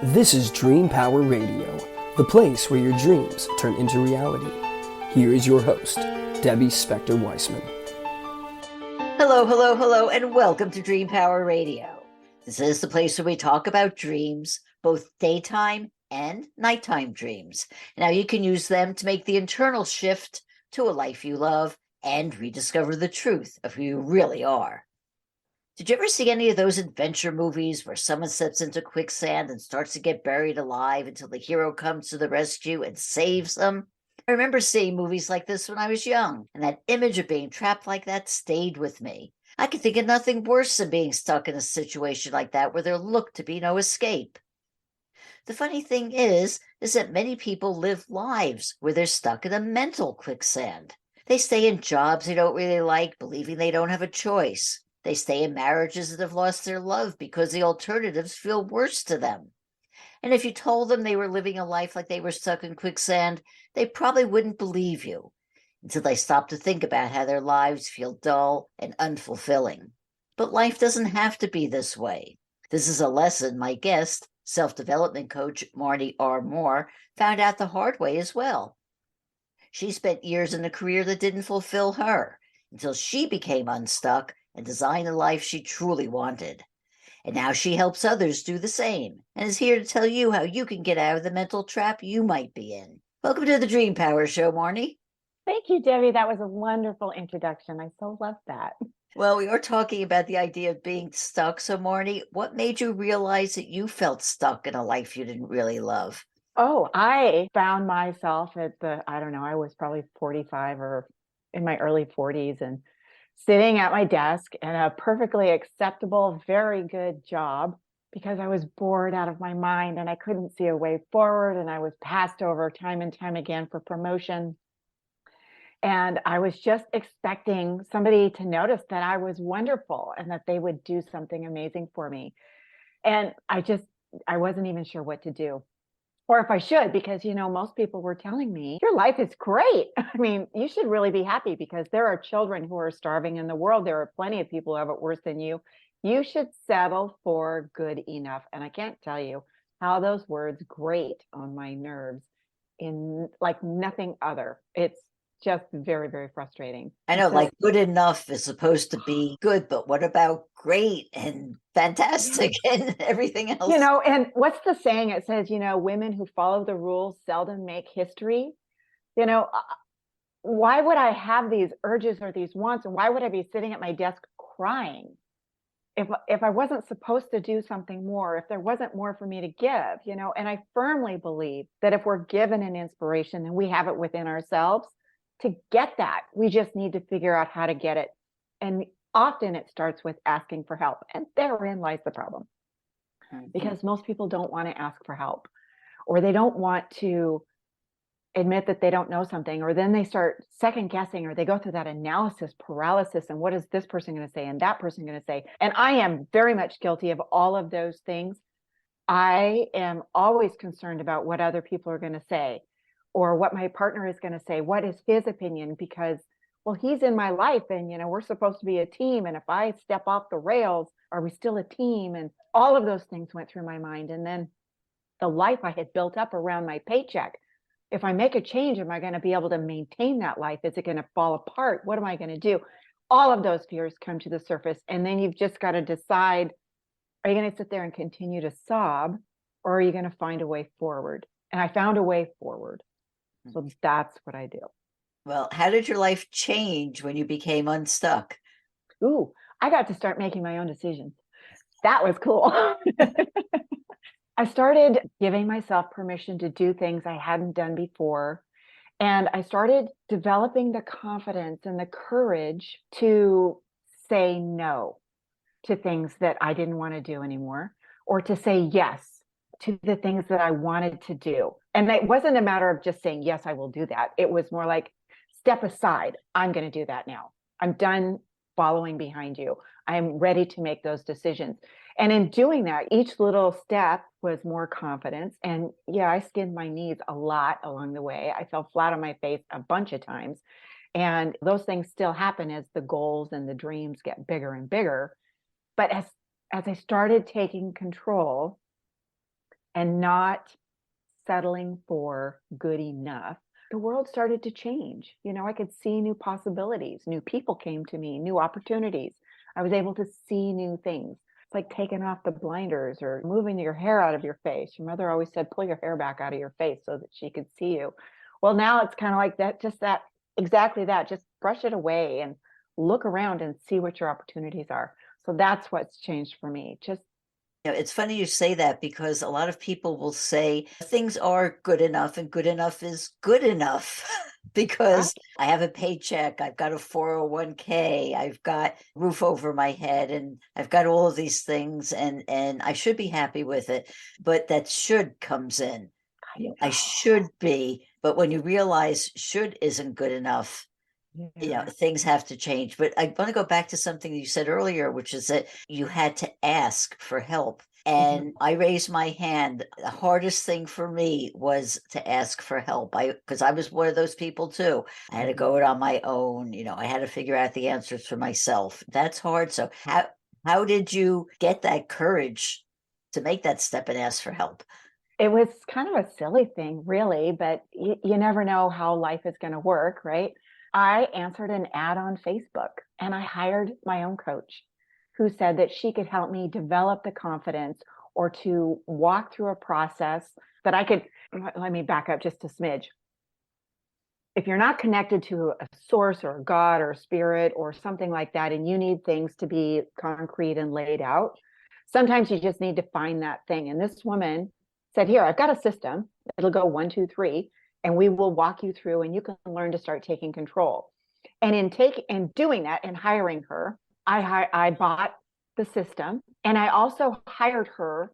This is Dream Power Radio, the place where your dreams turn into reality. Here is your host, Debbie Spector-Weissman. Hello, hello, hello, and welcome to Dream Power Radio. This is the place where we talk about dreams, both daytime and nighttime dreams, and how you can use them to make the internal shift to a life you love and rediscover the truth of who you really are. Did you ever see any of those adventure movies where someone steps into quicksand and starts to get buried alive until the hero comes to the rescue and saves them? I remember seeing movies like this when I was young, and that image of being trapped like that stayed with me. I could think of nothing worse than being stuck in a situation like that where there looked to be no escape. The funny thing is that many people live lives where they're stuck in a mental quicksand. They stay in jobs they don't really like, believing they don't have a choice. They stay in marriages that have lost their love because the alternatives feel worse to them. And if you told them they were living a life like they were stuck in quicksand, they probably wouldn't believe you until they stopped to think about how their lives feel dull and unfulfilling. But life doesn't have to be this way. This is a lesson my guest, self-development coach Marnye R, found out the hard way as well. She spent years in a career that didn't fulfill her until she became unstuck and designed a life she truly wanted. And now she helps others do the same and is here to tell you how you can get out of the mental trap you might be in. Welcome to the Dream Power Show, Marnye. Thank you, Debbie. That was a wonderful introduction. I so love that. Well, we are talking about the idea of being stuck. So, Marnye, what made you realize that you felt stuck in a life you didn't really love? Oh, I found myself I was probably 45 or in my early 40s and sitting at my desk in a perfectly acceptable, very good job because I was bored out of my mind and I couldn't see a way forward, and I was passed over time and time again for promotion. And I was just expecting somebody to notice that I was wonderful and that they would do something amazing for me. And I wasn't even sure what to do. Or if I should, because, most people were telling me, your life is great. I mean, you should really be happy because there are children who are starving in the world. There are plenty of people who have it worse than you. You should settle for good enough. And I can't tell you how those words grate on my nerves in like nothing other. It's just very, very frustrating. I know, like good enough is supposed to be good, but what about great and fantastic and everything else? And what's the saying? It says, women who follow the rules seldom make history. Why would I have these urges or these wants? And why would I be sitting at my desk crying if I wasn't supposed to do something more, if there wasn't more for me to give, And I firmly believe that if we're given an inspiration, then we have it within ourselves to get that. We just need to figure out how to get it. And often it starts with asking for help. And therein lies the problem. Because most people don't want to ask for help, or they don't want to admit that they don't know something, or then they start second guessing, or they go through that analysis paralysis. And what is this person going to say? And that person going to say? And I am very much guilty of all of those things. I am always concerned about what other people are going to say, or what my partner is going to say. What is his opinion? Because, well, he's in my life and, we're supposed to be a team. And if I step off the rails, are we still a team? And all of those things went through my mind. And then the life I had built up around my paycheck. If I make a change, am I going to be able to maintain that life? Is it going to fall apart? What am I going to do? All of those fears come to the surface. And then you've just got to decide, are you going to sit there and continue to sob, or are you going to find a way forward? And I found a way forward. So that's what I do. Well, how did your life change when you became unstuck? Ooh, I got to start making my own decisions. That was cool. I started giving myself permission to do things I hadn't done before. And I started developing the confidence and the courage to say no to things that I didn't want to do anymore, or to say yes to the things that I wanted to do. And it wasn't a matter of just saying, yes, I will do that. It was more like, step aside. I'm going to do that now. I'm done following behind you. I'm ready to make those decisions. And in doing that, each little step was more confidence. And yeah, I skinned my knees a lot along the way. I fell flat on my face a bunch of times. And those things still happen as the goals and the dreams get bigger and bigger. But as I started taking control, and not settling for good enough, the world started to change. I could see new possibilities. New people came to me, new opportunities. I was able to see new things. It's like taking off the blinders or moving your hair out of your face. Your mother always said, pull your hair back out of your face so that she could see you. Well, now it's kind of like that, exactly that. Just brush it away and look around and see what your opportunities are. So that's what's changed for me. It's funny you say that, because a lot of people will say things are good enough, and good enough is good enough because I have a paycheck, I've got a 401k, I've got roof over my head, and I've got all of these things, and I should be happy with it. But that should comes in. I should be. But when you realize should isn't good enough, things have to change. But I want to go back to something you said earlier, which is that you had to ask for help. And I raised my hand. The hardest thing for me was to ask for help. Because I was one of those people too. I had to go it on my own. I had to figure out the answers for myself. That's hard. So how did you get that courage to make that step and ask for help? It was kind of a silly thing, really, but you never know how life is going to work, right? I answered an ad on Facebook, and I hired my own coach who said that she could help me develop the confidence or to walk through a process that I could. Let me back up just a smidge. If you're not connected to a source or a God or a spirit or something like that, and you need things to be concrete and laid out, sometimes you just need to find that thing. And this woman said, here, I've got a system. It'll go 1, 2, 3, and we will walk you through, and you can learn to start taking control. And in doing that and hiring her, I bought the system, and I also hired her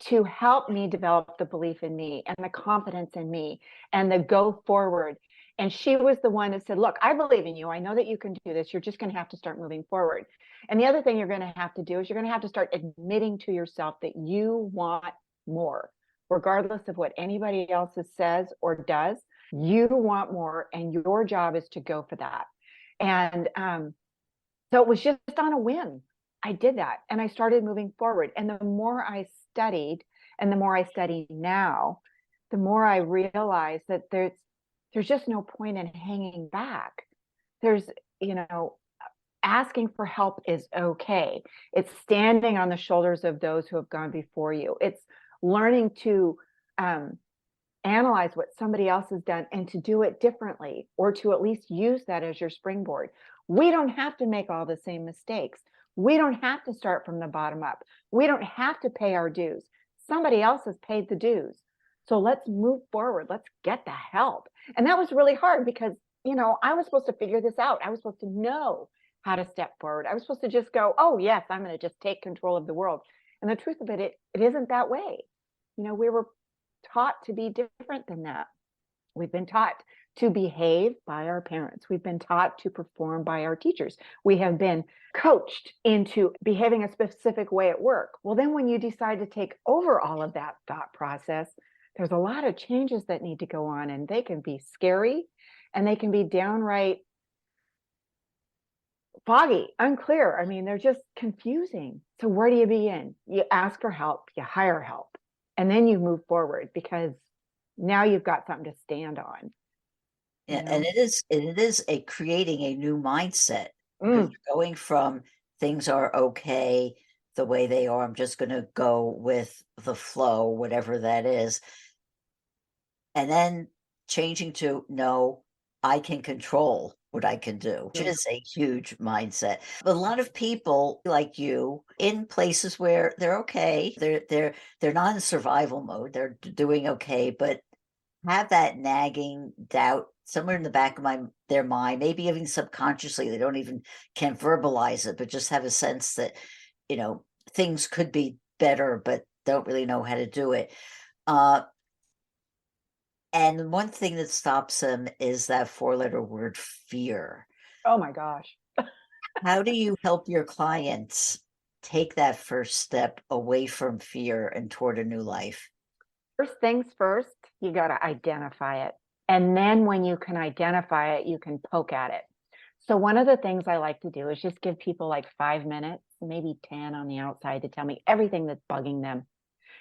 to help me develop the belief in me and the confidence in me and the go forward. And she was the one that said, look, I believe in you. I know that you can do this. You're just going to have to start moving forward. And the other thing you're going to have to do is you're going to have to start admitting to yourself that you want more, regardless of what anybody else says or does. You want more, and your job is to go for that. And so it was just on a whim. I did that, and I started moving forward. And the more I studied, and the more I study now, the more I realized that there's just no point in hanging back. There's, asking for help is okay. It's standing on the shoulders of those who have gone before you. It's learning to analyze what somebody else has done and to do it differently, or to at least use that as your springboard. We don't have to make all the same mistakes. We don't have to start from the bottom up. We don't have to pay our dues. Somebody else has paid the dues. So let's move forward. Let's get the help. And that was really hard because, I was supposed to figure this out. I was supposed to know how to step forward. I was supposed to just go, oh, yes, I'm going to just take control of the world. And the truth of it isn't that way. We were taught to be different than that. We've been taught to behave by our parents. We've been taught to perform by our teachers. We have been coached into behaving a specific way at work. Well, then when you decide to take over all of that thought process, there's a lot of changes that need to go on, and they can be scary, and they can be downright foggy, unclear. I mean, they're just confusing. So where do you begin? You ask for help, you hire help, and then you move forward, because now you've got something to stand on. Yeah, and it is creating a new mindset. Because you're going from things are okay the way they are, I'm just going to go with the flow, whatever that is, and then changing to no, I can control what I can do, which is a huge mindset. But a lot of people like you in places where they're okay, they're not in survival mode, they're doing okay, but have that nagging doubt somewhere in the back of their mind, maybe even subconsciously. They don't even can't verbalize it, but just have a sense that things could be better, but don't really know how to do it. And one thing that stops them is that 4-letter word, fear. Oh my gosh. How do you help your clients take that first step away from fear and toward a new life? First things first, you got to identify it. And then when you can identify it, you can poke at it. So one of the things I like to do is just give people like 5 minutes, maybe 10 on the outside, to tell me everything that's bugging them.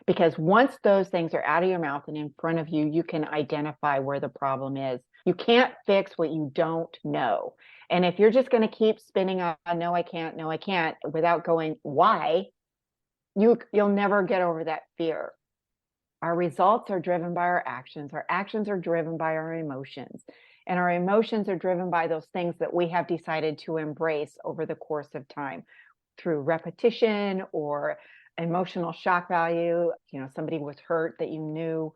Because once those things are out of your mouth and in front of you, you can identify where the problem is. You can't fix what you don't know. And if you're just going to keep spinning on, no, I can't, without going, why, you'll never get over that fear. Our results are driven by our actions. Our actions are driven by our emotions. And our emotions are driven by those things that we have decided to embrace over the course of time through repetition or emotional shock value. Somebody was hurt that you knew,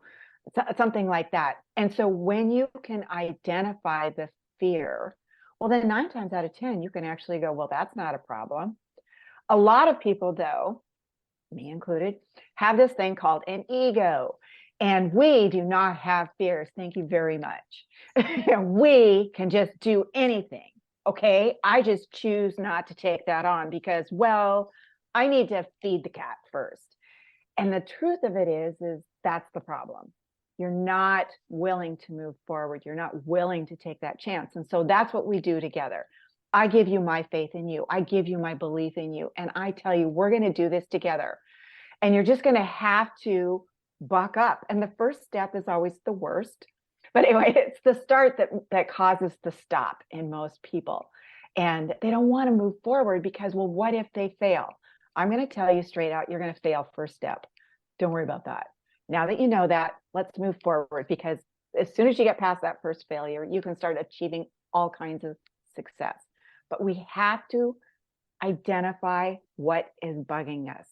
something like that. And so when you can identify the fear, well, then 9 times out of 10, you can actually go, well, that's not a problem. A lot of people, though, me included, have this thing called an ego. And we do not have fears. Thank you very much. We can just do anything. Okay. I just choose not to take that on because, well, I need to feed the cat first. And the truth of it is that's the problem. You're not willing to move forward. You're not willing to take that chance. And so that's what we do together. I give you my faith in you. I give you my belief in you. And I tell you, we're going to do this together. And you're just going to have to buck up. And the first step is always the worst. But anyway, it's the start that causes the stop in most people. And they don't want to move forward because, well, what if they fail? I'm going to tell you straight out, you're going to fail first step. Don't worry about that. Now that you know that, let's move forward, because as soon as you get past that first failure, you can start achieving all kinds of success. But we have to identify what is bugging us.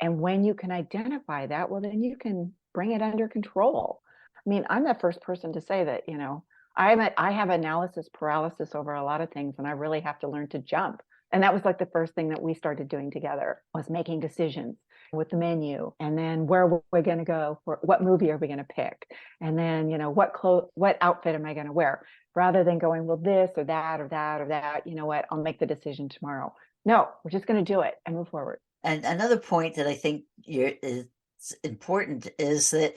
And when you can identify that, well, then you can bring it under control. I mean, I'm the first person to say that, I have analysis paralysis over a lot of things, and I really have to learn to jump. And that was like the first thing that we started doing together, was making decisions with the menu, and then where we're going to go, what movie are we going to pick, and then what outfit am I going to wear, rather than going, well, this or that or that or that. You know what? I'll make the decision tomorrow. No, we're just going to do it and move forward. And another point that I think is important is that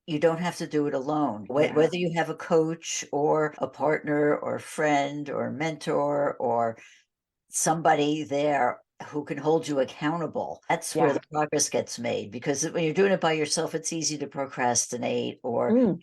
you don't have to do it alone. Yeah. Whether you have a coach or a partner or a friend or a mentor or somebody there who can hold you accountable, that's where the progress gets made. Because when you're doing it by yourself, it's easy to procrastinate or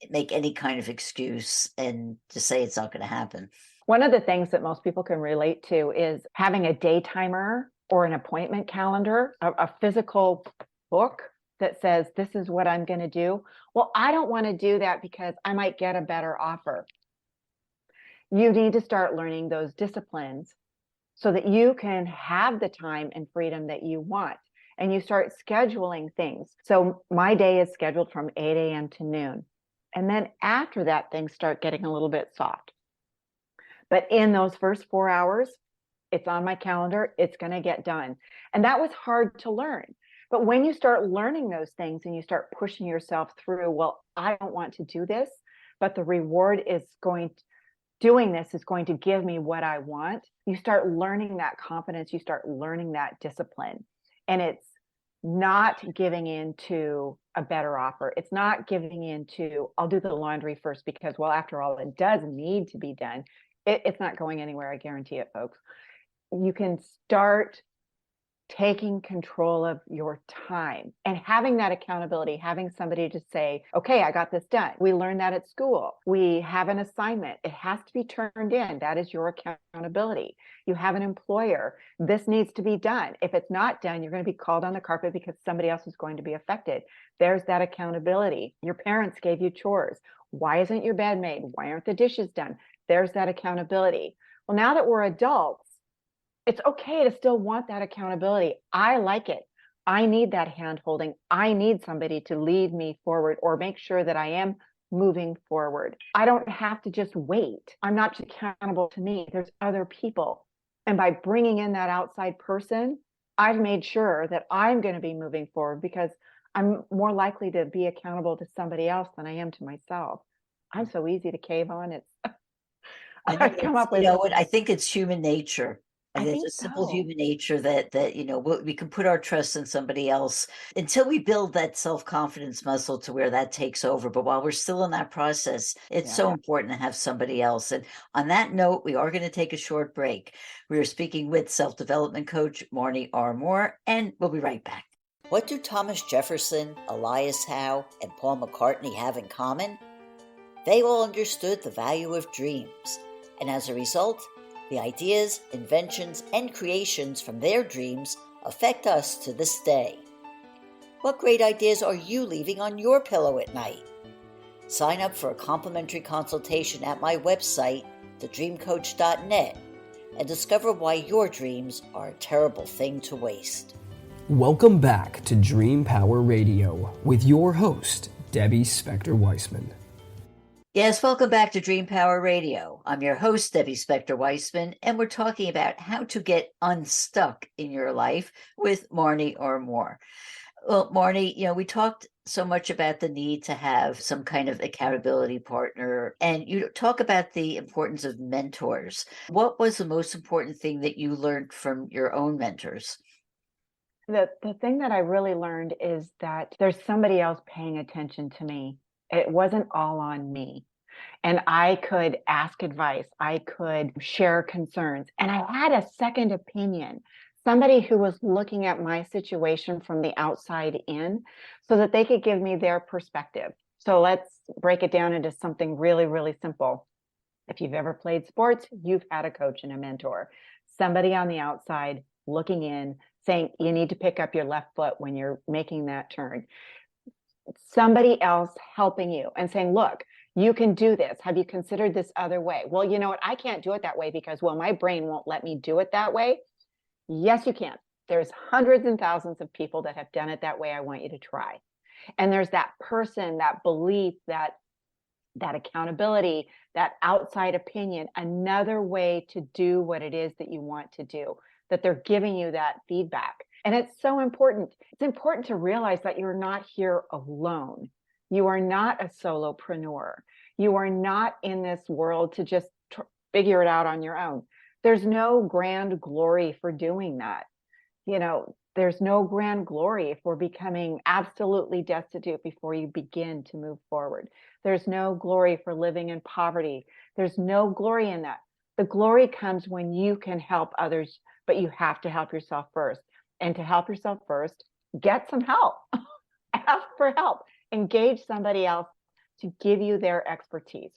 make any kind of excuse and just say it's not going to happen. One of the things that most people can relate to is having a day timer or an appointment calendar, a physical book that says, this is what I'm going to do. Well, I don't want to do that because I might get a better offer. You need to start learning those disciplines so that you can have the time and freedom that you want. And you start scheduling things. So my day is scheduled from 8 a.m. to noon. And then after that, things start getting a little bit soft. But in those first 4 hours, it's on my calendar, it's going to get done. And that was hard to learn. But when you start learning those things and you start pushing yourself through, well, I don't want to do this, but the reward is doing this is going to give me what I want. You start learning that confidence, you start learning that discipline. And it's not giving in to a better offer. It's not giving in to, I'll do the laundry first because, well, after all, it does need to be done. It's not going anywhere. I guarantee it, folks. You can start taking control of your time and having that accountability, having somebody to say, okay, I got this done. We learned that at school. We have an assignment. It has to be turned in. That is your accountability. You have an employer. This needs to be done. If it's not done, you're going to be called on the carpet because somebody else is going to be affected. There's that accountability. Your parents gave you chores. Why isn't your bed made? Why aren't the dishes done? There's that accountability. Well, now that we're adults, it's okay to still want that accountability. I like it. I need that hand holding. I need somebody to lead me forward or make sure that I am moving forward. I don't have to just wait. I'm not just accountable to me. There's other people. And by bringing in that outside person, I've made sure that I'm going to be moving forward because I'm more likely to be accountable to somebody else than I am to myself. I'm so easy to cave on. I think it's human nature. I It's think a simple so. human nature that we can put our trust in somebody else until we build that self-confidence muscle to where that takes over. But while we're still in that process, it's so important to have somebody else. And on that note, we are going to take a short break. We are speaking with self-development coach Marnye R. Moore, and we'll be right back. What do Thomas Jefferson, Elias Howe, and Paul McCartney have in common? They all understood the value of dreams, and as a result, the ideas, inventions, and creations from their dreams affect us to this day. What great ideas are you leaving on your pillow at night? Sign up for a complimentary consultation at my website, thedreamcoach.net, and discover why your dreams are a terrible thing to waste. Welcome back to Dream Power Radio with your host, Debbie Spector-Weissman. Yes, welcome back to Dream Power Radio. I'm your host, Debbie Spector-Weissman, and we're talking about how to get unstuck in your life with Marnye R. Well, Marnye, we talked so much about the need to have some kind of accountability partner, and you talk about the importance of mentors. What was the most important thing that you learned from your own mentors? The thing that I really learned is that there's somebody else paying attention to me. It wasn't all on me. And I could ask advice. I could share concerns. And I had a second opinion, somebody who was looking at my situation from the outside in so that they could give me their perspective. So let's break it down into something really, really simple. If you've ever played sports, you've had a coach and a mentor, somebody on the outside looking in, saying you need to pick up your left foot when you're making that turn. Somebody else helping you and saying, look, you can do this. Have you considered this other way? Well, you know what? I can't do it that way because, my brain won't let me do it that way. Yes, you can. There's hundreds and thousands of people that have done it that way. I want you to try. And there's that person, that belief, that accountability, that outside opinion, another way to do what it is that you want to do, that they're giving you that feedback. And it's so important. It's important to realize that you're not here alone. You are not a solopreneur. You are not in this world to just figure it out on your own. There's no grand glory for doing that. There's no grand glory for becoming absolutely destitute before you begin to move forward. There's no glory for living in poverty. There's no glory in that. The glory comes when you can help others, but you have to help yourself first. And to help yourself first, get some help. Ask for help. Engage somebody else to give you their expertise.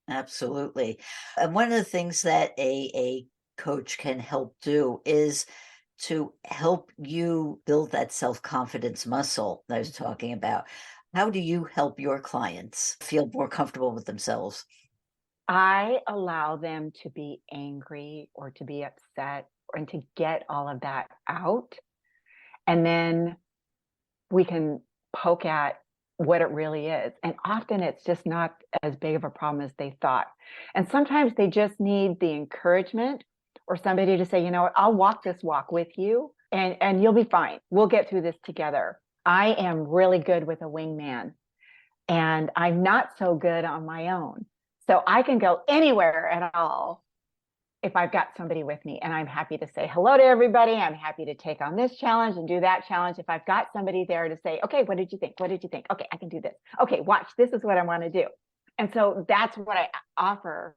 Absolutely. And one of the things that a coach can help do is to help you build that self-confidence muscle that I was talking about. How do you help your clients feel more comfortable with themselves? I allow them to be angry or to be upset and to get all of that out. And then we can poke at what it really is. And often it's just not as big of a problem as they thought. And sometimes they just need the encouragement or somebody to say, I'll walk this walk with you and you'll be fine. We'll get through this together. I am really good with a wingman and I'm not so good on my own. So I can go anywhere at all if I've got somebody with me, and I'm happy to say hello to everybody. I'm happy to take on this challenge and do that challenge. If I've got somebody there to say, okay, what did you think? What did you think? Okay, I can do this. Okay, watch, this is what I want to do. And so that's what I offer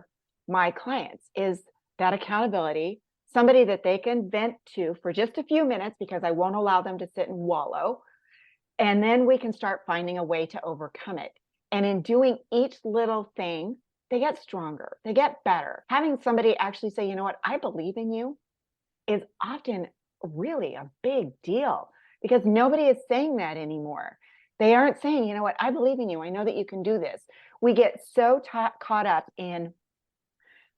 my clients is that accountability, somebody that they can vent to for just a few minutes because I won't allow them to sit and wallow. And then we can start finding a way to overcome it. And in doing each little thing, they get stronger, they get better. Having somebody actually say, I believe in you is often really a big deal because nobody is saying that anymore. They aren't saying, I believe in you. I know that you can do this. We get so caught up in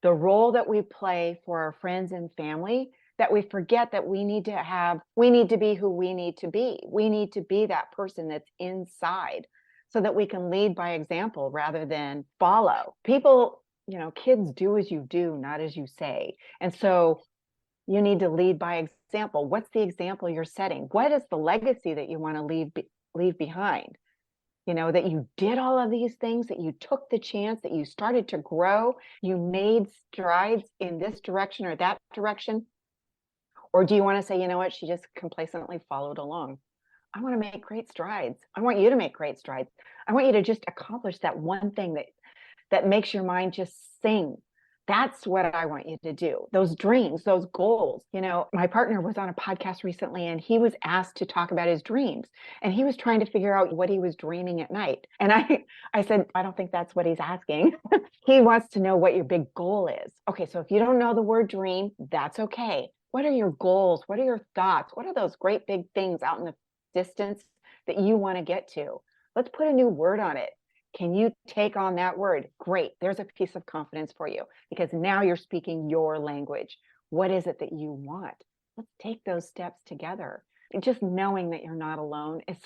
the role that we play for our friends and family that we forget that we need to be who we need to be. We need to be that person that's inside so that we can lead by example rather than follow. People, kids do as you do, not as you say. And so you need to lead by example. What's the example you're setting? What is the legacy that you want to leave behind? That you did all of these things, that you took the chance, that you started to grow, you made strides in this direction or that direction. Or do you want to say, she just complacently followed along? I want to make great strides. I want you to make great strides. I want you to just accomplish that one thing that makes your mind just sing, That's what I want you to do. Those dreams, those goals. My partner was on a podcast recently and he was asked to talk about his dreams and he was trying to figure out what he was dreaming at night. And I said, I don't think that's what he's asking. He wants to know what your big goal is. Okay, so if you don't know the word dream, that's okay. What are your goals? What are your thoughts? What are those great big things out in the distance that you want to get to? Let's put a new word on it. Can you take on that word? Great. There's a piece of confidence for you because now you're speaking your language. What is it that you want? Let's take those steps together. Just knowing that you're not alone is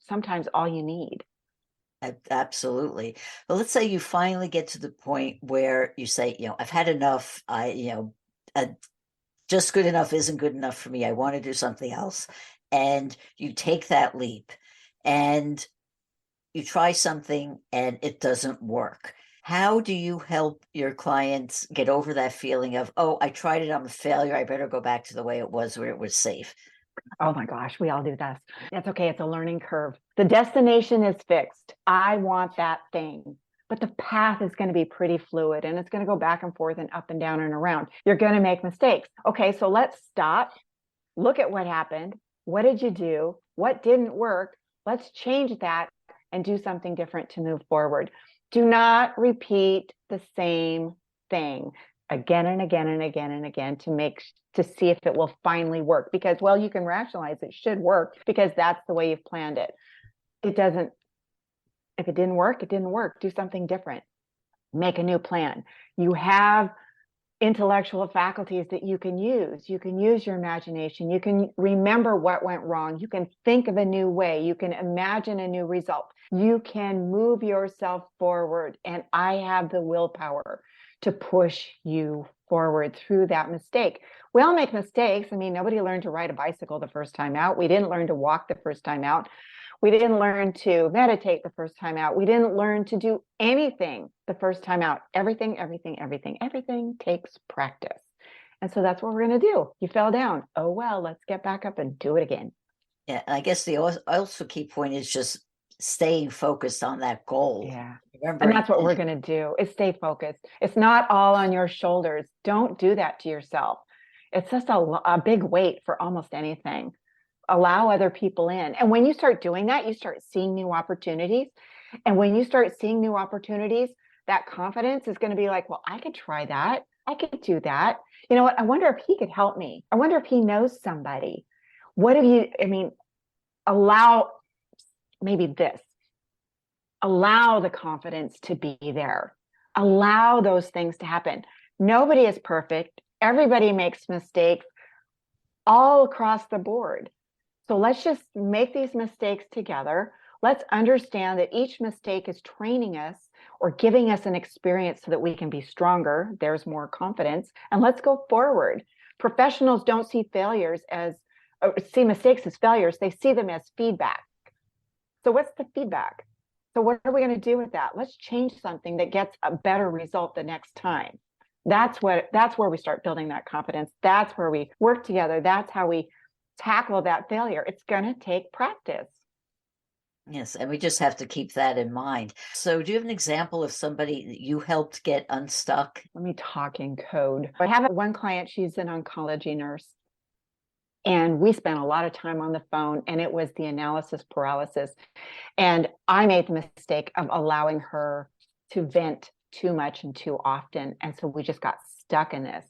sometimes all you need. Absolutely. But let's say you finally get to the point where you say, I've had enough. Just good enough isn't good enough for me. I want to do something else. And you take that leap and you try something and it doesn't work. How do you help your clients get over that feeling of, oh, I tried it, I'm a failure, I better go back to the way it was where it was safe? Oh my gosh, we all do this. It's okay. It's a learning curve. The destination is fixed. I want that thing, but the path is going to be pretty fluid and it's going to go back and forth and up and down and around. You're going to make mistakes. Okay, so let's stop, look at what happened. What did you do? What didn't work? Let's change that and do something different to move forward. Do not repeat the same thing again and again and again and again to see if it will finally work, because, well, you can rationalize it should work because that's the way you've planned it. It doesn't. If it didn't work, it didn't work. Do something different. Make a new plan. You have intellectual faculties that you can use. You can use your imagination. You can remember what went wrong. You can think of a new way. You can imagine a new result. You can move yourself forward. And I have the willpower to push you forward through that mistake. We all make mistakes. I mean, nobody learned to ride a bicycle the first time out. We didn't learn to walk the first time out. We didn't learn to meditate the first time out. We didn't learn to do anything the first time out. Everything takes practice. And so that's what we're going to do. You fell down. Oh, well, let's get back up and do it again. Yeah, and I guess the also key point is just staying focused on that goal. Yeah. And that's what we're going to do is stay focused. It's not all on your shoulders. Don't do that to yourself. It's just a big weight for almost anything. Allow other people in. And when you start doing that, you start seeing new opportunities. And when you start seeing new opportunities, that confidence is going to be like, well, I could try that. I could do that. You know what? I wonder if he could help me. I wonder if he knows somebody. Allow maybe this. Allow the confidence to be there. Allow those things to happen. Nobody is perfect. Everybody makes mistakes all across the board. So let's just make these mistakes together. Let's understand that each mistake is training us or giving us an experience so that we can be stronger. There's more confidence. And let's go forward. Professionals don't see mistakes as failures. They see them as feedback. So what's the feedback? So what are we going to do with that? Let's change something that gets a better result the next time. That's where we start building that confidence. That's where we work together. That's how we tackle that failure. It's going to take practice. Yes, and we just have to keep that in mind. So do you have an example of somebody that you helped get unstuck? Let me talk in code. I have one client, she's an oncology nurse. And we spent a lot of time on the phone, and it was the analysis paralysis. And I made the mistake of allowing her to vent too much and too often. And so we just got stuck in this.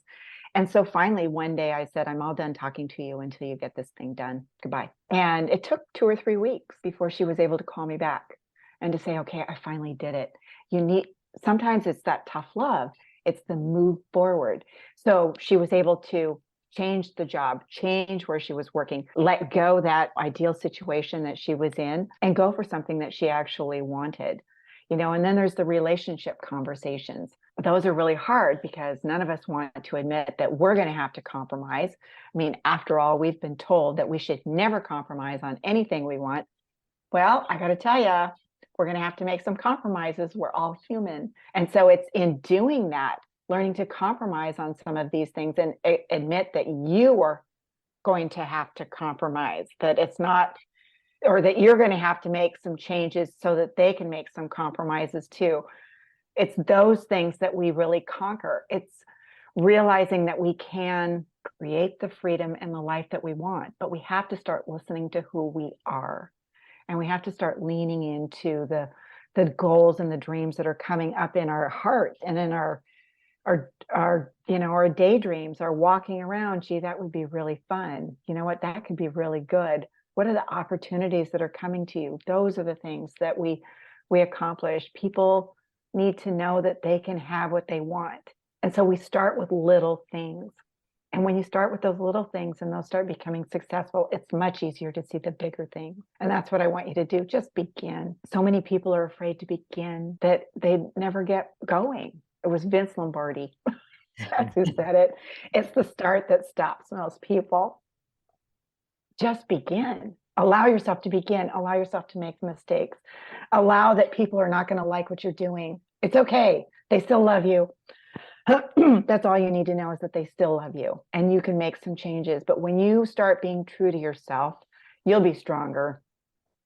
And so finally, one day I said, I'm all done talking to you until you get this thing done. Goodbye. And it took 2 or 3 weeks before she was able to call me back and to say, okay, I finally did it. Sometimes it's that tough love. It's the move forward. So she was able to change the job, change where she was working, let go that ideal situation that she was in and go for something that she actually wanted. And then there's the relationship conversations. Those are really hard because none of us want to admit that we're going to have to compromise. I mean, after all, we've been told that we should never compromise on anything we want. Well, I got to tell you, we're going to have to make some compromises. We're all human. And so it's in doing that, learning to compromise on some of these things and admit that you are going to have to compromise, that it's not, or that you're going to have to make some changes so that they can make some compromises too. It's those things that we really conquer. It's realizing that we can create the freedom and the life that we want, but we have to start listening to who we are. And we have to start leaning into the goals and the dreams that are coming up in our heart and in our daydreams, our walking around. Gee, that would be really fun. You know what? That could be really good. What are the opportunities that are coming to you? Those are the things that we accomplish. People need to know that they can have what they want. And so we start with little things. And when you start with those little things and they'll start becoming successful, it's much easier to see the bigger things. And that's what I want you to do. Just begin. So many people are afraid to begin that they never get going. It was Vince Lombardi. That's who said it. It's the start that stops most people. Just begin. Allow yourself to begin. Allow yourself to make mistakes. Allow that people are not going to like what you're doing. It's okay. They still love you. That's all you need to know, is that they still love you, and you can make some changes. But when you start being true to yourself, you'll be stronger.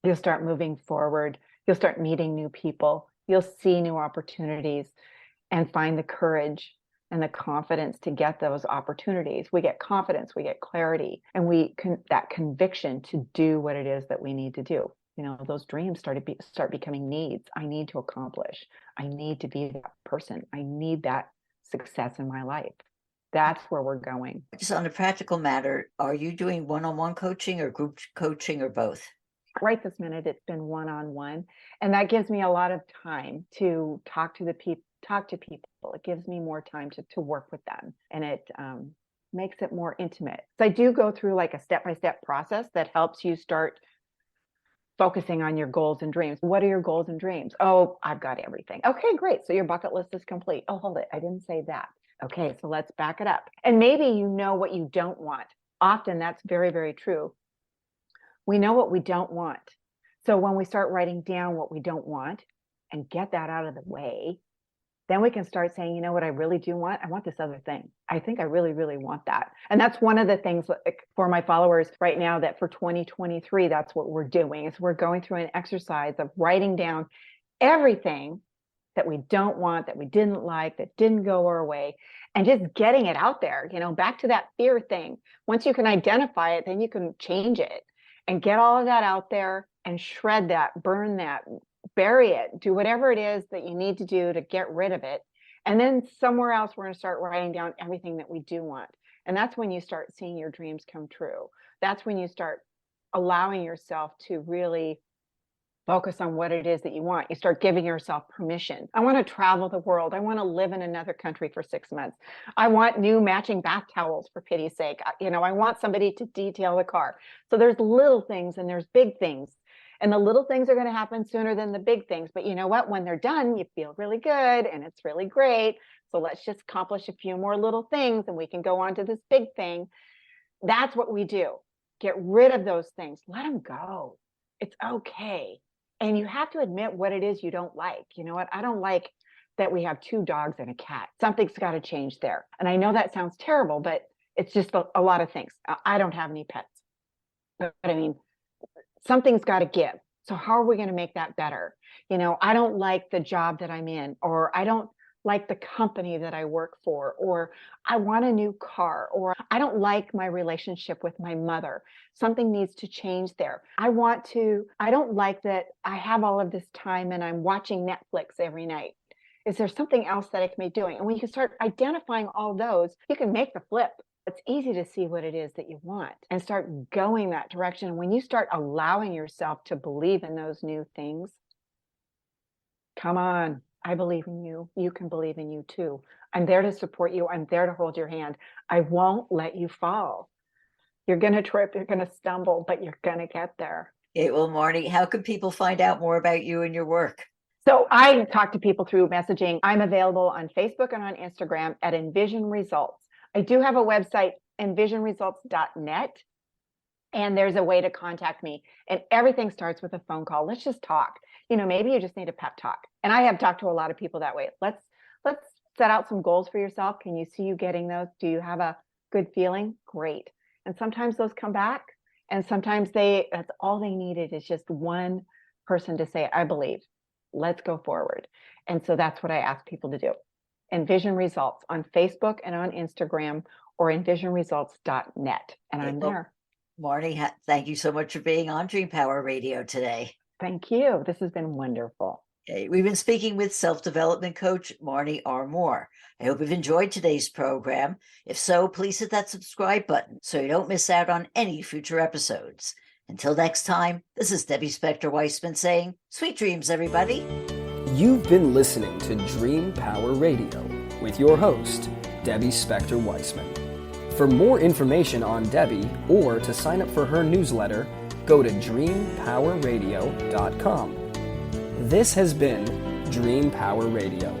You'll start moving forward. You'll start meeting new people. You'll see new opportunities and find the courage and the confidence to get those opportunities. We get confidence, we get clarity, and that conviction to do what it is that we need to do. You know, those dreams start becoming needs. I need to accomplish. I need to be that person. I need that success in my life. That's where we're going. Just on a practical matter, are you doing one-on-one coaching or group coaching or both? Right this minute, it's been one-on-one, and that gives me a lot of time to talk to people. It gives me more time to work with them, and it makes it more intimate. So I do go through like a step-by-step process that helps you start focusing on your goals and dreams. What are your goals and dreams? Oh, I've got everything. Okay, great. So your bucket list is complete. Oh, hold it. I didn't say that. Okay, so let's back it up. And maybe you know what you don't want. Often that's very, very true. We know what we don't want. So when we start writing down what we don't want and get that out of the way, then we can start saying, you know what I really do want? I want this other thing. I think I really, really want that. And that's one of the things for my followers right now, that for 2023, that's what we're doing, is we're going through an exercise of writing down everything that we don't want, that we didn't like, that didn't go our way, and just getting it out there, back to that fear thing. Once you can identify it, then you can change it and get all of that out there and shred that, burn that, bury it, do whatever it is that you need to do to get rid of it. And then somewhere else, we're going to start writing down everything that we do want. And that's when you start seeing your dreams come true. That's when you start allowing yourself to really focus on what it is that you want. You start giving yourself permission. I want to travel the world. I want to live in another country for 6 months. I want new matching bath towels, for pity's sake. I want somebody to detail the car. So there's little things and there's big things. And the little things are going to happen sooner than the big things. But you know what? When they're done, you feel really good and it's really great. So let's just accomplish a few more little things and we can go on to this big thing. That's what we do. Get rid of those things. Let them go. It's okay. And you have to admit what it is you don't like. You know what? I don't like that we have 2 dogs and a cat. Something's got to change there. And I know that sounds terrible, but it's just a lot of things. I don't have any pets. But I mean, something's got to give. So how are we going to make that better? I don't like the job that I'm in, or I don't like the company that I work for, or I want a new car, or I don't like my relationship with my mother. Something needs to change there. I don't like that I have all of this time and I'm watching Netflix every night. Is there something else that I can be doing? And when you can start identifying all those, you can make the flip. It's easy to see what it is that you want and start going that direction. And when you start allowing yourself to believe in those new things, come on, I believe in you. You can believe in you too. I'm there to support you. I'm there to hold your hand. I won't let you fall. You're going to trip, you're going to stumble, but you're going to get there. Okay, well, Marnye, how can people find out more about you and your work? So I talk to people through messaging. I'm available on Facebook and on Instagram at Envision Results. I do have a website, envisionresults.net, and there's a way to contact me. And everything starts with a phone call. Let's just talk. Maybe you just need a pep talk. And I have talked to a lot of people that way. Let's set out some goals for yourself. Can you see you getting those? Do you have a good feeling? Great. And sometimes those come back, and sometimes that's all they needed is just one person to say, I believe. let's go forward. And so that's what I ask people to do. Envision Results on Facebook and on Instagram, or envisionresults.net. And I'm there. Marnye, thank you so much for being on Dream Power Radio today. Thank you. This has been wonderful. Okay, we've been speaking with self-development coach Marnye R. I hope you've enjoyed today's program. If so, please hit that subscribe button so you don't miss out on any future episodes. Until next time, this is Debbie Spector-Weissman saying, sweet dreams, everybody. You've been listening to Dream Power Radio with your host, Debbie Spector-Weissman. For more information on Debbie or to sign up for her newsletter, go to dreampowerradio.com. This has been Dream Power Radio.